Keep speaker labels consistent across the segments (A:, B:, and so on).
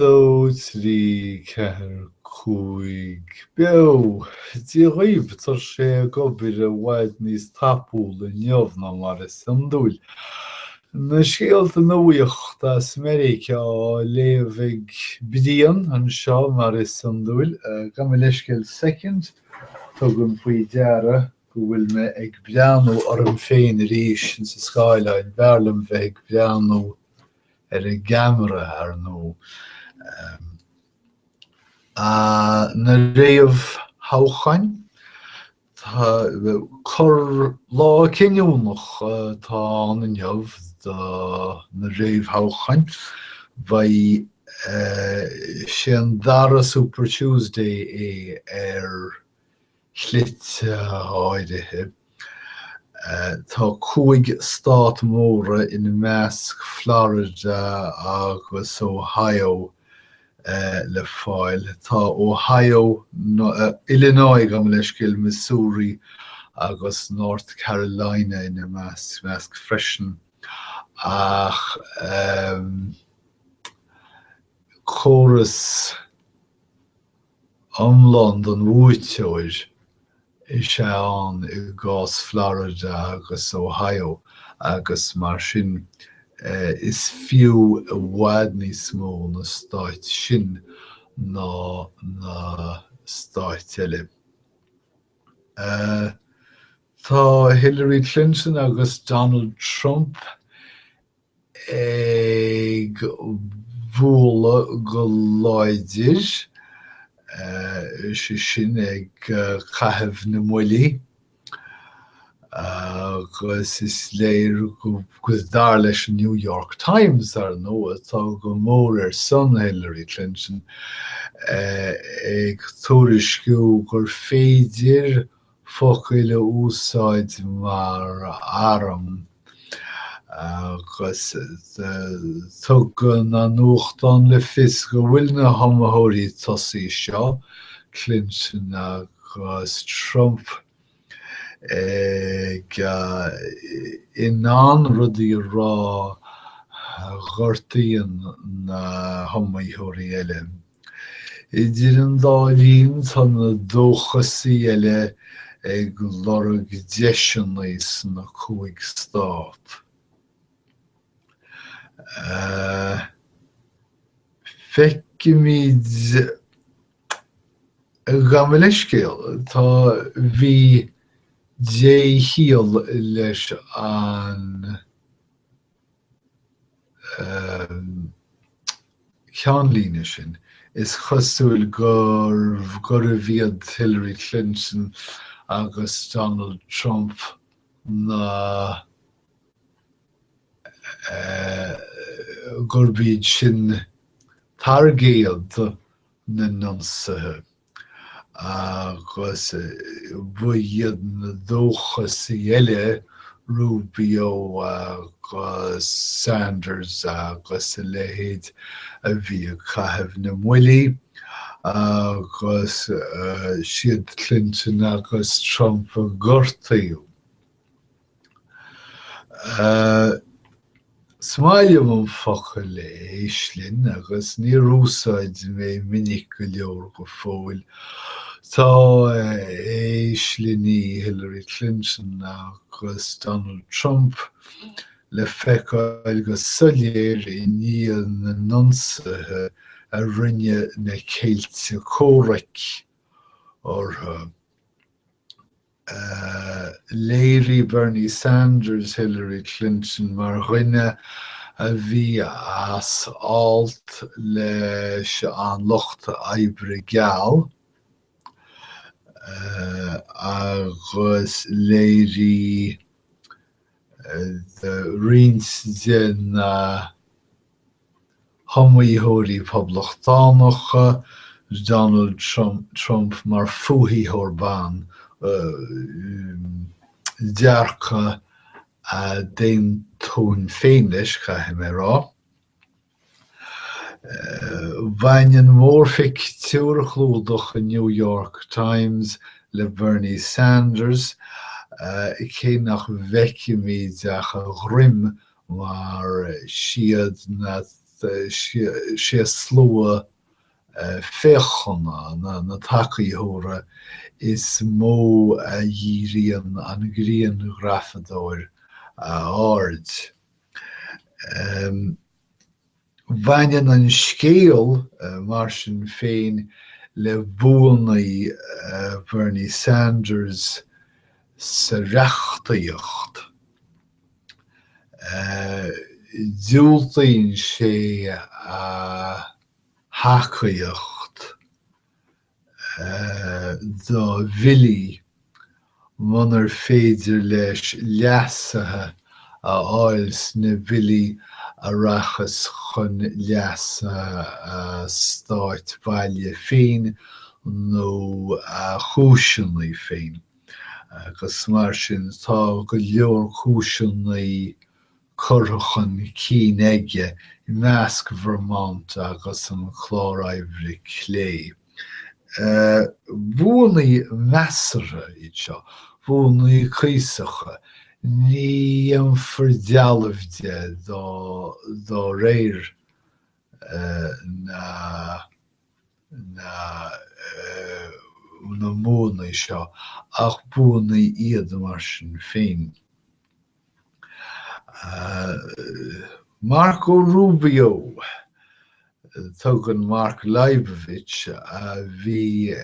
A: Dó trí ceithre cúig beo dí roimh tar sé gobir a bhaid níos tapúil in neamh ná mar is an dúil. Na scéalta nuacht as Meiriceá léamhaigh bliain an seo mar is an dúil, gan leisceil second, tugann faoi deara go bhfuil me ag breanú orm féin arís sa Skyline Bearlam bheith ag breanú ar a gamara ar nó. Na réamh háchain, chur lá cinniúnach tá an inneamh na réamh háchain, bhí sé an dara Super Tuesday ar chlit áirithe. Tá 5 stát móra in measc Florida agus Ohio le fáil. Tá Ohio, Illinois gan leisciil, Missouri agus North Carolina in measc freisin. Ach chóras iomlán don bhuaiteoir is sé an i gcás Florida agus Ohio agus mar sin is fiú a bhfad níos mó na stáit sin ná na stáit eile. Tá Hillary Clinton agus Donald Trump ag bhuala go láidir sin ag caitheamh na muilí. Agus is léir go dar leis an New York Times ar nó atá go mór ar son Hillary Clinton ag tuairisciú gur féidir focail a úsáid mar aram. Agus tugann an nuachtán le fios go bhfuil na hamathirí tosaí seo, Clinton agus Trump, ag in an rudaí rá ghortaíonn na hamathirí eile. Idir an dá bhíonn tá na dóchasaí eile ag lorg deisiúnaí na 5 stát. Feicimid gan leisceil tá bhí déhíal leis an cheanlíne sin. Is chosúil gur a bhíad Hillary Clinton agus Donald Trump na gur bíd sin targéad na nonsathe. Agus bhuiad na dóchasaí eile, Rubio agus Sanders agus a lehéad a bhí a caitheamh na muilí, agus siad Clinton agus Trump a gortaíú. Smailm an focail éislinn agus ní úsáid mé minic go leor go fóil. Tá éislinní Hillary Clinton agus Donald Trump le feiceáil go soiléir i níl na nonsathe a rinne na céilte córaich orthu. Léirí Bernie Sanders, Hillary Clinton mar rinne a bhí as áilt leis an lucht oibre geal, agus léirí rins den hamathirí poblachtánach Donald Trump mar fuaithe Orbán dearcha a déon tún féin leis chaithe mé rá. Bhainneann mór fictiúr chlúdach a New York Times le Bernie Sanders, cé nach bheicimid a ghrim mar siad na sé slua féchonna na takeíóra is mó a dhíríon an gríon grafadóir áard. Bhainnean an scéal mar sin féin le Buanna Bernie Sanders sa reachtaíocht. Dúiltaíonn sé hacaíocht do bhilí munar féidir leis leasathe a áils na bhilí arachas chun leasa Stáit Baile féin nó chúiseannaí féin. Agus mar sin tá go leor chúiseannaí curchan cín aige I measc Vermont agus an chláir-oibre clé. Buanna measara iad seo, buanna cíosacha, ní an fordealamh dó réir na móna seo, ach buanna iad mar sin féin. Marco Rubio, tugann Mark Leibovich a bhí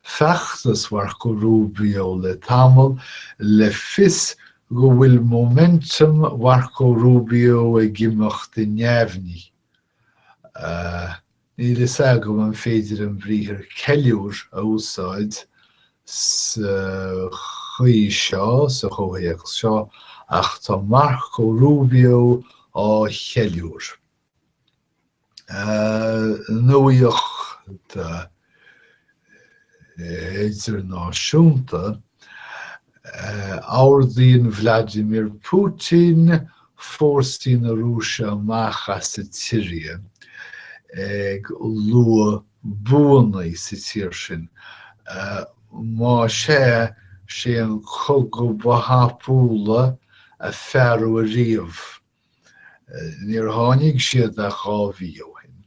A: feachtas Marco Rubio le tamil le fios go bhfuil momentum Marco Rubio a gimimecht in Neamhní. Níl is agam an féidir an bhríthir ceiliúr a úsáid sa chuí seo, sa chomhaíocht seo, ach tá Marco Rubio á cheiliúr. Nuacht idirnáisiúnta, áirdaíonn Vladimir Putin fórsaí na Rúise amach as sa Syria ag lua Buanna sa tír sin. Má sé an chug go bathapúla a fearú a riamh. Níor tháinig siad a chábhío hin.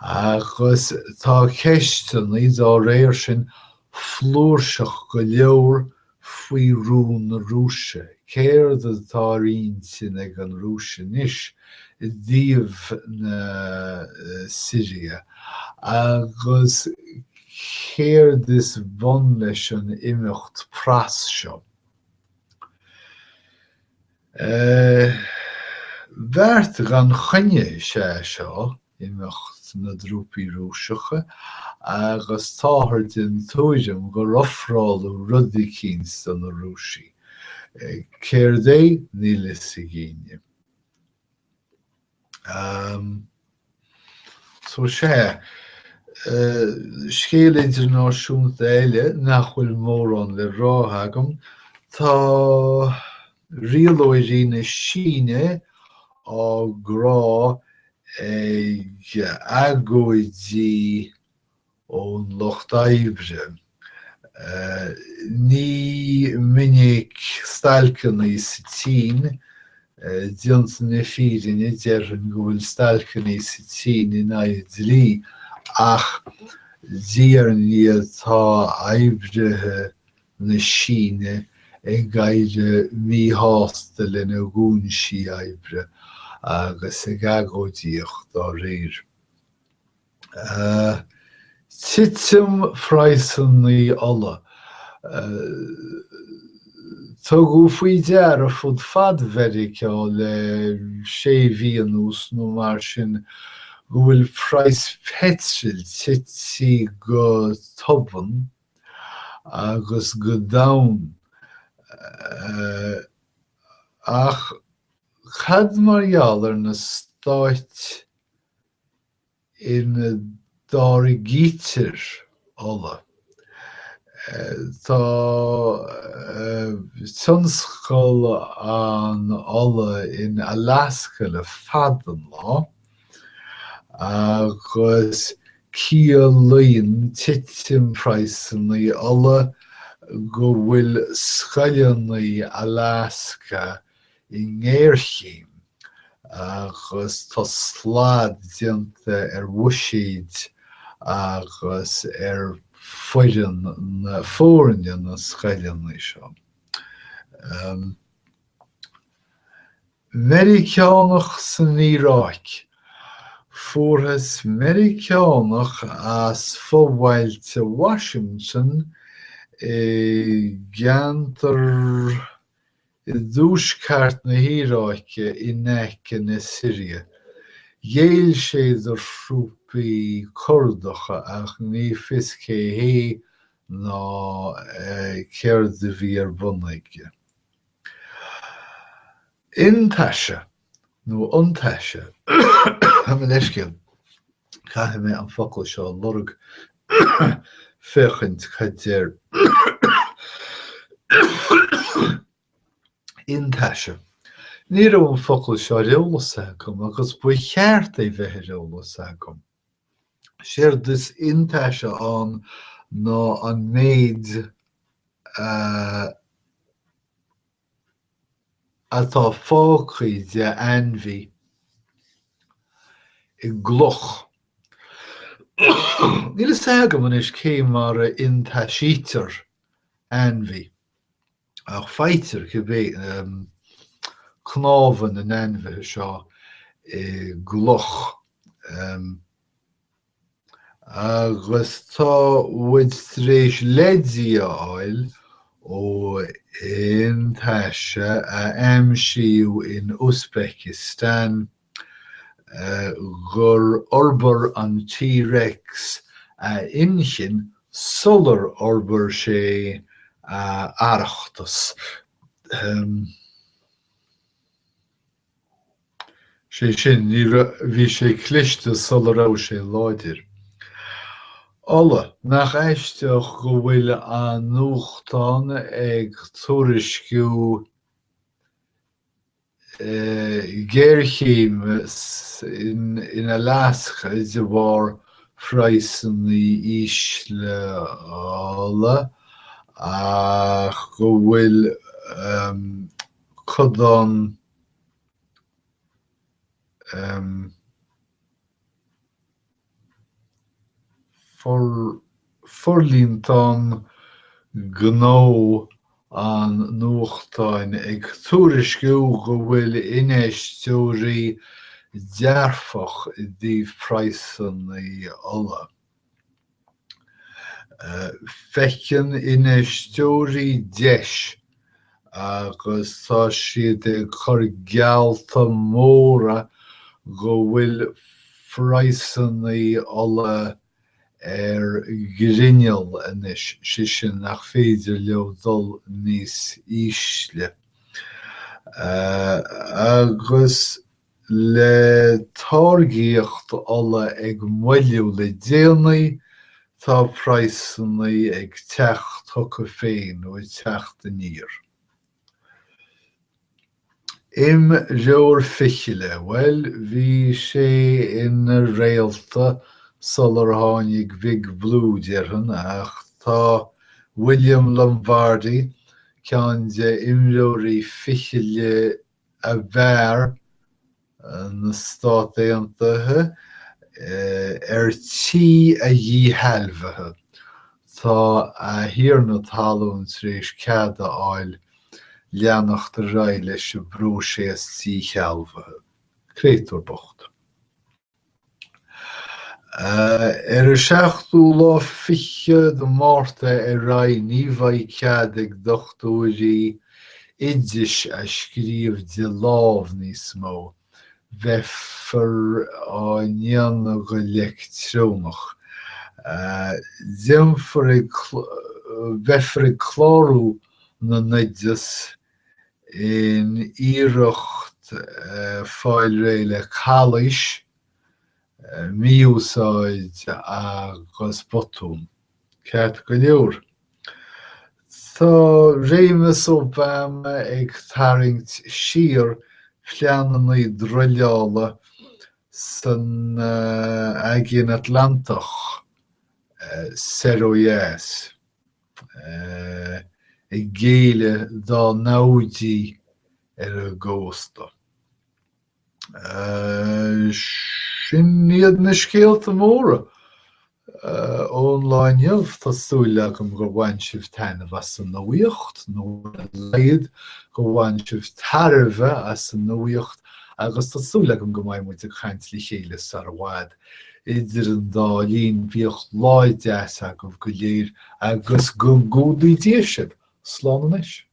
A: Agus tá ceisteanna dá réir sin flúirseach go leor faoi rún na Rúise. Céir atá riantin ag an Rúise níos I dtaobh na Syria. Agus céir is bun leis an imimecht pras seo. Bheart gan chunne sé seo imimecht na drúpaí Rúiseacha agus táthar den tóidem go rofráilú rudaí cíns don na Rúisí. Céir é níl is a gcíine. So sé, scéal idirnáisiúnta eile nach bhfuil mórán le ráthagam, tá rialóirí na Síne á grá ag agóidí ón Locht Oibre. Ní minic stailceanna sa tín, diant na fírinne dearan go bhfuil stailceanna sa tín in aghaidh dlí, ach díar níl tá oibrithe na Síne ag gaiire míthasta le na gúnsí oibre agus ag agóidíocht dá réir. Titim phrasannaí alla. Tugadh faoi deara fud fad Meiriceá le 6 mhíonús nó mar sin go bhfuil phrais petril tití go toban agus go domhan. Ach cad mar na Stáit ina dárigítir alla. Tá tionscail an alla in Alaska le fadan lá, agus ciallaíonn titim phrasannaí alla go bhfuil scailleannaí Alaska I nGaorchéim agus tá slád dianta wusiid agus foirean na fórinne na scailin seo. Meiriceánach san Iarraich. Fuarthas Meiriceánach as fómhailte Washington geantar I dúsceart na híráice I neice na Syria. Ghéil sé ar srúpaí cordacha ach ní fios cé hé ná céard a bhí ar bunaige. Intaise nó iontaise am leiscin caithfidh mé an focail seo lorg féchant chuidéir intaise. Ní raibh an focail seo riamhlas agam agus ba cheart é bheith riamhlas agam. Séir dus intaise an ná an méid atá fácaí de ainmhí I gluch. Níl is agam an is cé mar a intaisítear ainmhí. Ach feitiir go bhé cnábhan an ainmhithe seo I gluch. Agus tá bhuid tréis leidí a áil ó intaise a aimsíú in Uzbekistan gur orbar an T.Rex a inchin solar orbar sé Arachtas. Sé sin bhí sé cliste solar á sé láidir. Alla nach éisteach go bhfuil an nuachtán ag tuairisciú géarchéim in Alaska de bhar phrasannaí ísle alla ach go bhfuil chudan forlíntán gnó an nuachtáin ag tuairisciú go bhfuil ineisteoirí dearfach I dtí phrasannaí alla. Fecin ineisteoirí deis agus tá siad ag chur gealta móra go bhfuil phrasannaí alla grinneal inis sin nach féidir leo dul níos ísle. Agus le táirgíocht alla ag moiliú le déanaí tá phrasannaí ag teacht tucha féin ó teacht a níor. Im leabhar fichiile, well, bhí sé ina réalta solar tháinig Big Blue dearhan ach tá William Lombardi ceann de imreoirí fichiile a bhearr na Stát Aontaithe tí a dhíthealmhaithe. Tá a hiarna talún tréis cead a áil leannacht a raibh leis a brú sé tí chealmhaithe. Créatúr bocht. A 16 fiche de Márta a raibh ní bhaidh cead ag dochtúirí idiis a scríomh de lámh níos mó. Bheithfar á neanna go leictreonach. Bheithfar ag chlárú na neideas in Iarracht fáil réile Calais, Miúsáid agus Botún. Ceart go leor. Tá Réimeas Obama ag tarraingt siar phleananaí drilleála san agin Atlantach Seroias ag géile dá náidí ar a ggósta. Sin iad na scéalta móra online tásúla go go bhain sibh tainmh as san nuacht nó leiad go bhain sibh tarbh as san nuacht agus tásúla go mbeidh muid a chaint lí chéile ar bhád idir an dá líon bhíoch láid deasa go léir agus go gúdaí déisiid sláán is.